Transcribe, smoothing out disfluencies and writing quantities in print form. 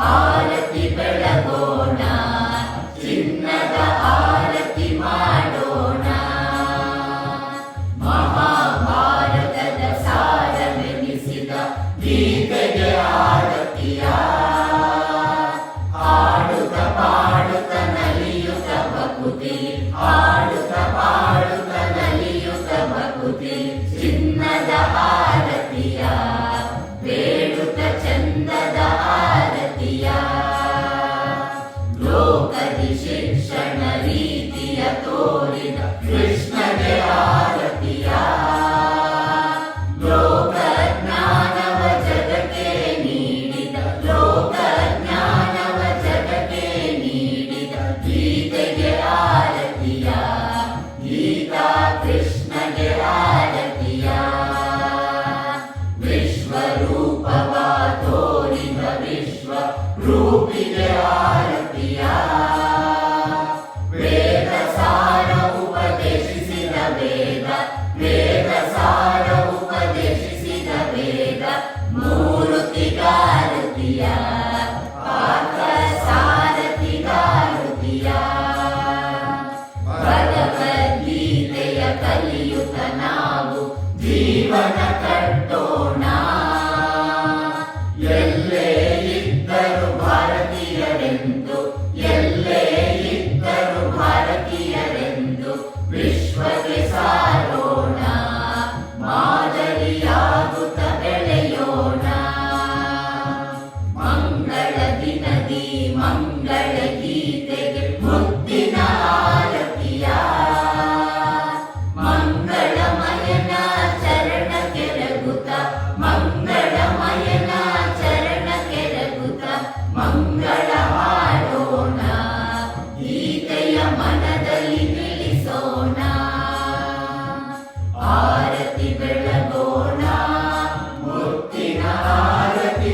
ಆರತಿ ಬೆಳಗೋಣ, ಚಿನ್ನದ ಆರತಿ ಮಾಡೋಣ. ಮಹಾಭಾರತದ ಸಾರವೆನಿಸಿದ ಗೀತೆಗೆ ಆರತಿಯ ಹಾಡುತ್ತ ಪಾಡುತ್ತ ನಲಿಯುತ್ತ ಭಕುತಿ, ಹಾಡುತ್ತ ಪಾಡುತ್ತ ನಲಿಯುತ್ತ ಭಕುತಿ. ಚಿನ್ನದ ಆರತಿಯ ಬೇಡುತ್ತ ಚಂದದ ಆರತಿಯ, ಲೋಕದಿ ಶಿಕ್ಷಣ ರೀತಿಯ ತೋರಿದ ಕೃಷ್ಣಗೆ ಆರತಿಯ. ಲೋಕ ಜ್ಞಾನವ ಜಗಕ್ಕೆ ನೀಡಿದ, ಲೋಕ ಜ್ಞಾನವ ಜಗಕ್ಕೆ ನೀಡಿದ ಗೀತೆಗೆ ಆರತಿಯ. ಗೀತಾ ಕೃಷ್ಣಗೆ ಆರತಿಯ. ವಿಶ್ವರೂಪವ ತೋರಿದ ವಿಶ್ವ ರೂಪಿಗೆ ಆರತಿಯ. ವೇದ ಸಾರ ಉಪದೇಶಿಸಿದ ವೇದ, ವೇದ ಸಾರ ಉಪದೇಶಿಸಿದ ವೇದ ಮೂರುತಿಗಾರತಿಯ. ಪಾರ್ಥ ಸಾರಥಿಗಾರತಿಯ. ಭಗವದ್ಗೀತೆಯ ಕಲಿಯುತ್ತ ನಾವು ಜೀವನ ಕಟ್ಟೋಣ. ಎಲ್ಲೇ ಇದ್ದರು ಭಾರತೀಯರೆಂದು, ಎಲ್ಲೇ ಇದ್ದರು ಭಾರತೀಯರೆಂದು ವಿಶ್ವಕ್ಕೆ ಸಾರೋಣ. ಮಾದರಿಯಾಗುತ್ತ ಬೆಳೆಯೋಣ. ಮಂಗಳ ದಿನದಿ ಮಂಗಳ ಗೀತೆಗೆ ಮುತ್ತಿನ ಆರತಿಯ. ಮಂಗಳಮಯನ ಚರಣ ಕೆರಗುತ್ತ, ಮಂಗಳಮಯನ ಚರಣ ಕೆರಗುತ್ತ ಮಂಗಳ ಹಾಡೋಣ. ಗೀತೆಯ ಮನದಲ್ಲಿ ನಿಲ್ಲಿಸೋಣ. ಆರತಿ ಬೆಳಗೋಣ, ಮುತ್ತಿನ ಆರತಿ